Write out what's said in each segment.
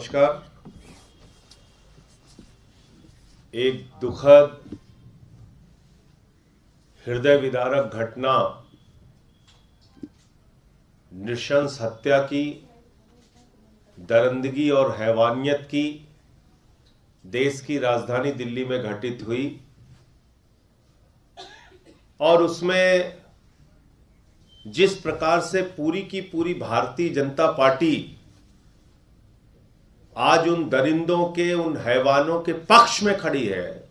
नमस्कार। एक दुखद हृदय विदारक घटना, नृशंस हत्या की, दरिंदगी और हैवानियत की देश की राजधानी दिल्ली में घटित हुई और उसमें जिस प्रकार से पूरी की पूरी भारतीय जनता पार्टी आज उन दरिंदों के, उन हैवानों के पक्ष में खड़ी है,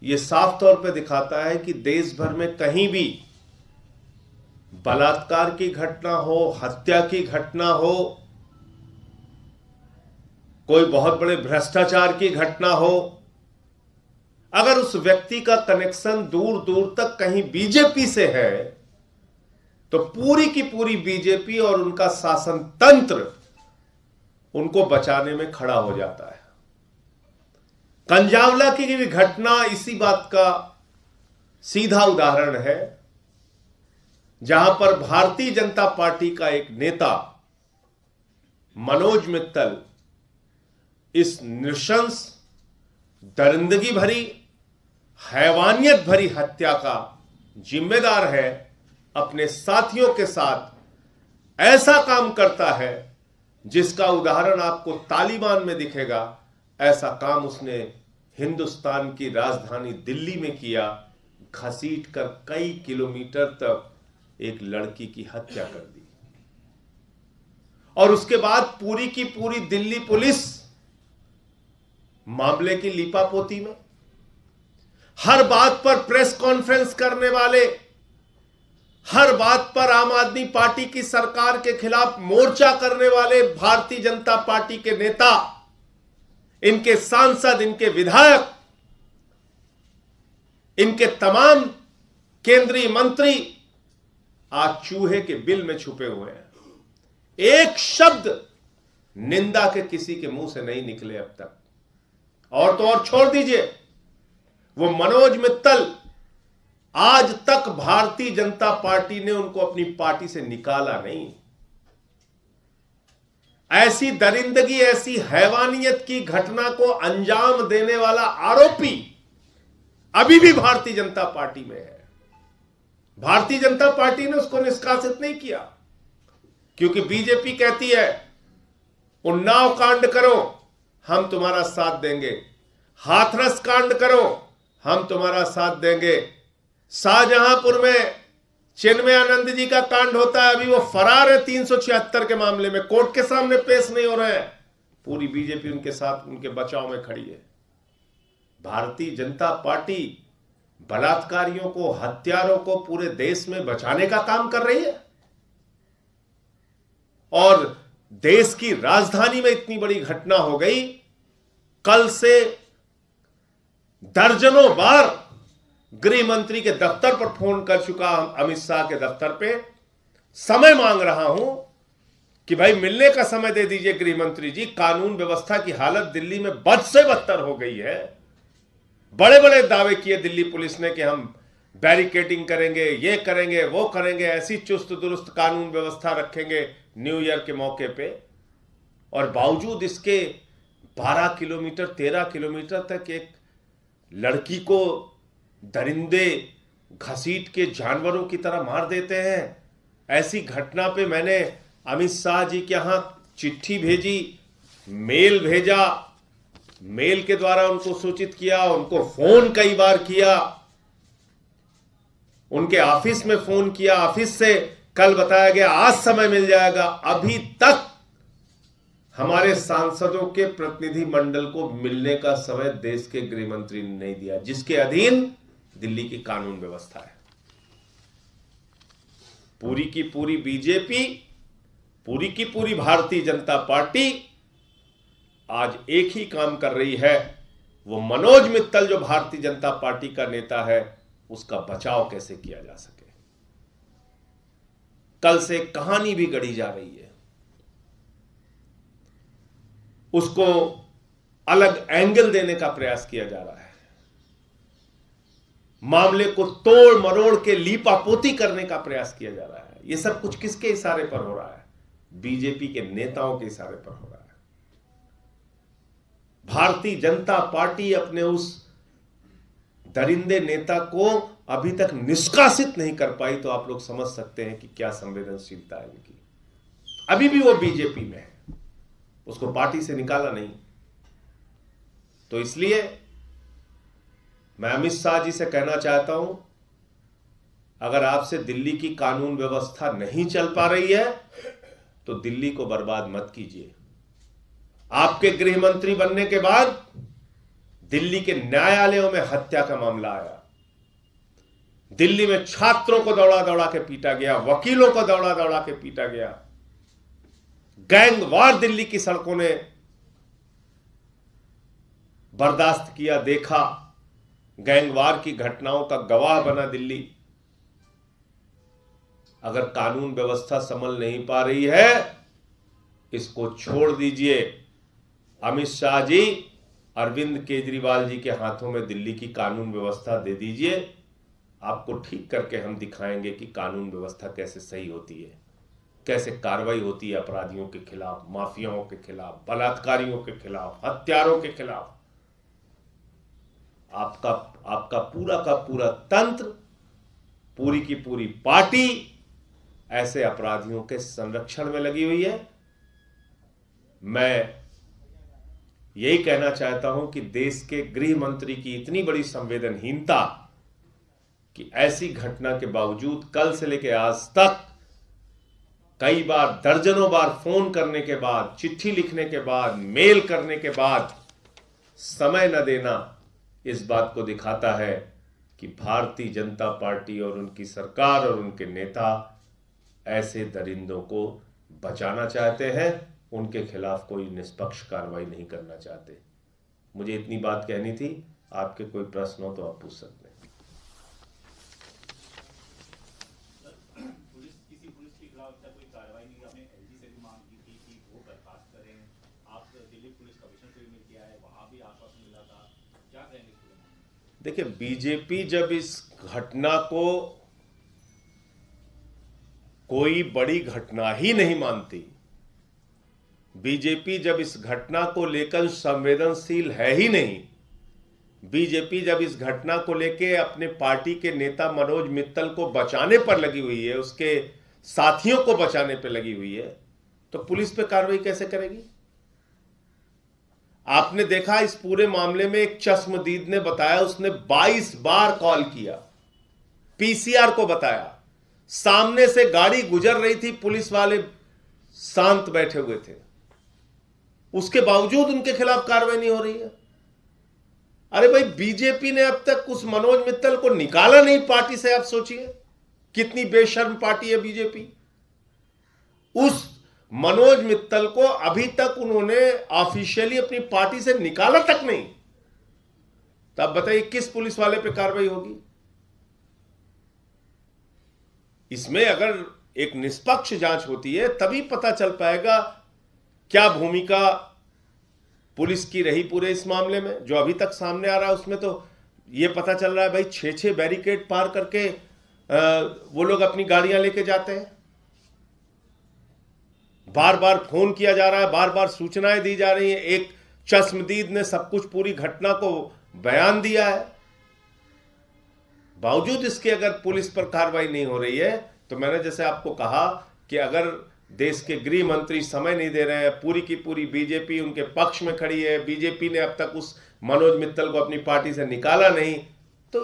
यह साफ तौर पर दिखाता है कि देश भर में कहीं भी बलात्कार की घटना हो, हत्या की घटना हो, कोई बहुत बड़े भ्रष्टाचार की घटना हो, अगर उस व्यक्ति का कनेक्शन दूर दूर तक कहीं बीजेपी से है तो पूरी की पूरी बीजेपी और उनका शासन तंत्र उनको बचाने में खड़ा हो जाता है। कंजावला की भी घटना इसी बात का सीधा उदाहरण है, जहां पर भारतीय जनता पार्टी का एक नेता मनोज मित्तल इस नृशंस, दरिंदगी भरी, हैवानियत भरी हत्या का जिम्मेदार है। अपने साथियों के साथ ऐसा काम करता है जिसका उदाहरण आपको तालिबान में दिखेगा। ऐसा काम उसने हिंदुस्तान की राजधानी दिल्ली में किया, घसीट कर कई किलोमीटर तक एक लड़की की हत्या कर दी। और उसके बाद पूरी की पूरी दिल्ली पुलिस मामले की लीपापोती में, हर बात पर प्रेस कॉन्फ्रेंस करने वाले, हर बात पर आम आदमी पार्टी की सरकार के खिलाफ मोर्चा करने वाले भारतीय जनता पार्टी के नेता, इनके सांसद, इनके विधायक, इनके तमाम केंद्रीय मंत्री आज चूहे के बिल में छुपे हुए हैं। एक शब्द निंदा के किसी के मुंह से नहीं निकले अब तक। और तो और छोड़ दीजिए, वो मनोज मित्तल, आज तक भारतीय जनता पार्टी ने उनको अपनी पार्टी से निकाला नहीं। ऐसी दरिंदगी, ऐसी हैवानियत की घटना को अंजाम देने वाला आरोपी अभी भी भारतीय जनता पार्टी में है। भारतीय जनता पार्टी ने उसको निष्कासित नहीं किया, क्योंकि बीजेपी कहती है उन्नाव कांड करो, हम तुम्हारा साथ देंगे, हाथरस कांड करो, हम तुम्हारा साथ देंगे, शाहजहांपुर में चिन्मयानंद जी का कांड होता है, अभी वो फरार है 376 के मामले में, कोर्ट के सामने पेश नहीं हो रहे हैं, पूरी बीजेपी उनके साथ, उनके बचाव में खड़ी है। भारतीय जनता पार्टी बलात्कारियों को, हत्यारों को पूरे देश में बचाने का काम कर रही है। और देश की राजधानी में इतनी बड़ी घटना हो गई, कल से दर्जनों बार गृह मंत्री के दफ्तर पर फोन कर चुका, अमित शाह के दफ्तर पे समय मांग रहा हूं कि भाई मिलने का समय दे दीजिए गृह मंत्री जी। कानून व्यवस्था की हालत दिल्ली में बद से बदतर हो गई है। बड़े बड़े दावे किए दिल्ली पुलिस ने कि हम बैरिकेडिंग करेंगे, ये करेंगे, वो करेंगे, ऐसी चुस्त दुरुस्त कानून व्यवस्था रखेंगे न्यू ईयर के मौके पे, और बावजूद इसके 12 किलोमीटर 13 किलोमीटर तक एक लड़की को दरिंदे घसीट के जानवरों की तरह मार देते हैं। ऐसी घटना पे मैंने अमित शाह जी के यहां चिट्ठी भेजी, मेल भेजा, मेल के द्वारा उनको सूचित किया, उनको फोन कई बार किया, उनके ऑफिस में फोन किया, ऑफिस से कल बताया गया आज समय मिल जाएगा। अभी तक हमारे सांसदों के प्रतिनिधि मंडल को मिलने का समय देश के गृह मंत्री ने नहीं दिया, जिसके अधीन दिल्ली की कानून व्यवस्था है। पूरी की पूरी बीजेपी, पूरी की पूरी भारतीय जनता पार्टी आज एक ही काम कर रही है, वो मनोज मित्तल जो भारतीय जनता पार्टी का नेता है, उसका बचाव कैसे किया जा सके। कल से कहानी भी गढ़ी जा रही है, उसको अलग एंगल देने का प्रयास किया जा रहा है, मामले को तोड़ मरोड़ के लीपापोती करने का प्रयास किया जा रहा है। यह सब कुछ किसके इशारे पर हो रहा है? बीजेपी के नेताओं के इशारे पर हो रहा है। भारतीय जनता पार्टी अपने उस दरिंदे नेता को अभी तक निष्कासित नहीं कर पाई, तो आप लोग समझ सकते हैं कि क्या संवेदनशीलता है इनकी। अभी भी वो बीजेपी में है, उसको पार्टी से निकाला नहीं। तो इसलिए मैं अमित शाह जी से कहना चाहता हूं, अगर आपसे दिल्ली की कानून व्यवस्था नहीं चल पा रही है तो दिल्ली को बर्बाद मत कीजिए। आपके गृह मंत्री बनने के बाद दिल्ली के न्यायालयों में हत्या का मामला आया, दिल्ली में छात्रों को दौड़ा दौड़ा के पीटा गया, वकीलों को दौड़ा दौड़ा के पीटा गया, गैंगवार दिल्ली की सड़कों ने बर्दाश्त किया, देखा, गैंगवार की घटनाओं का गवाह बना दिल्ली। अगर कानून व्यवस्था संभल नहीं पा रही है, इसको छोड़ दीजिए। अमित शाह जी, अरविंद केजरीवाल जी के हाथों में दिल्ली की कानून व्यवस्था दे दीजिए, आपको ठीक करके हम दिखाएंगे कि कानून व्यवस्था कैसे सही होती है, कैसे कार्रवाई होती है अपराधियों के खिलाफ, माफियाओं के खिलाफ, बलात्कारियों के खिलाफ, हत्यारों के खिलाफ। आपका पूरा का पूरा तंत्र, पूरी की पूरी पार्टी ऐसे अपराधियों के संरक्षण में लगी हुई है। मैं यही कहना चाहता हूं कि देश के गृह मंत्री की इतनी बड़ी संवेदनहीनता कि ऐसी घटना के बावजूद कल से लेकर आज तक कई बार, दर्जनों बार फोन करने के बाद, चिट्ठी लिखने के बाद, मेल करने के बाद समय न देना इस बात को दिखाता है कि भारतीय जनता पार्टी और उनकी सरकार और उनके नेता ऐसे दरिंदों को बचाना चाहते हैं, उनके खिलाफ कोई निष्पक्ष कार्रवाई नहीं करना चाहते। मुझे इतनी बात कहनी थी। आपके कोई प्रश्न हो तो आप पूछ सकते हैं। पुलिस के खिलाफ कोई कार्रवाई नहीं, आपने एलजी से भी मांग की थी कि वो बर्खास्त करें, आप दिल्ली पुलिस कमिश्नर से भी मिल के आए, वहां भी आश्वासन मिला था, क्या कहेंगे? देखिए, बीजेपी जब इस घटना को कोई बड़ी घटना ही नहीं मानती, बीजेपी जब इस घटना को लेकर संवेदनशील है ही नहीं, बीजेपी जब इस घटना को लेकर अपने पार्टी के नेता मनोज मित्तल को बचाने पर लगी हुई है, उसके साथियों को बचाने पर लगी हुई है, तो पुलिस पे कार्रवाई कैसे करेगी? आपने देखा इस पूरे मामले में एक चश्मदीद ने बताया, उसने 22 बार कॉल किया, पीसीआर को बताया, सामने से गाड़ी गुजर रही थी, पुलिस वाले शांत बैठे हुए थे, उसके बावजूद उनके खिलाफ कार्रवाई नहीं हो रही है। अरे भाई, बीजेपी ने अब तक उस मनोज मित्तल को निकाला नहीं पार्टी से। आप सोचिए कितनी बेशर्म पार्टी है बीजेपी। उस मनोज मित्तल को अभी तक उन्होंने ऑफिशियली अपनी पार्टी से निकाला तक नहीं, तब बताइए किस पुलिस वाले पे कार्रवाई होगी? इसमें अगर एक निष्पक्ष जांच होती है तभी पता चल पाएगा क्या भूमिका पुलिस की रही पूरे इस मामले में। जो अभी तक सामने आ रहा है उसमें तो यह पता चल रहा है भाई 6-6 बैरिकेड पार करके वो लोग अपनी गाड़ियां लेके जाते हैं, बार बार फोन किया जा रहा है, बार बार सूचनाएं दी जा रही हैं। एक चश्मदीद ने सब कुछ, पूरी घटना को बयान दिया है, बावजूद इसके अगर पुलिस पर कार्रवाई नहीं हो रही है तो मैंने जैसे आपको कहा कि अगर देश के गृह मंत्री समय नहीं दे रहे हैं, पूरी की पूरी बीजेपी उनके पक्ष में खड़ी है, बीजेपी ने अब तक उस मनोज मित्तल को अपनी पार्टी से निकाला नहीं, तो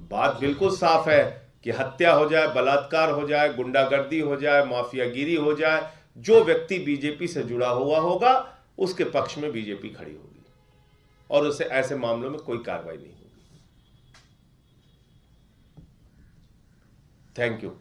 बात बिल्कुल साफ है कि हत्या हो जाए, बलात्कार हो जाए, गुंडागर्दी हो जाए, माफियागिरी हो जाए, जो व्यक्ति बीजेपी से जुड़ा हुआ होगा उसके पक्ष में बीजेपी खड़ी होगी और उसे ऐसे मामलों में कोई कार्रवाई नहीं होगी। Thank you.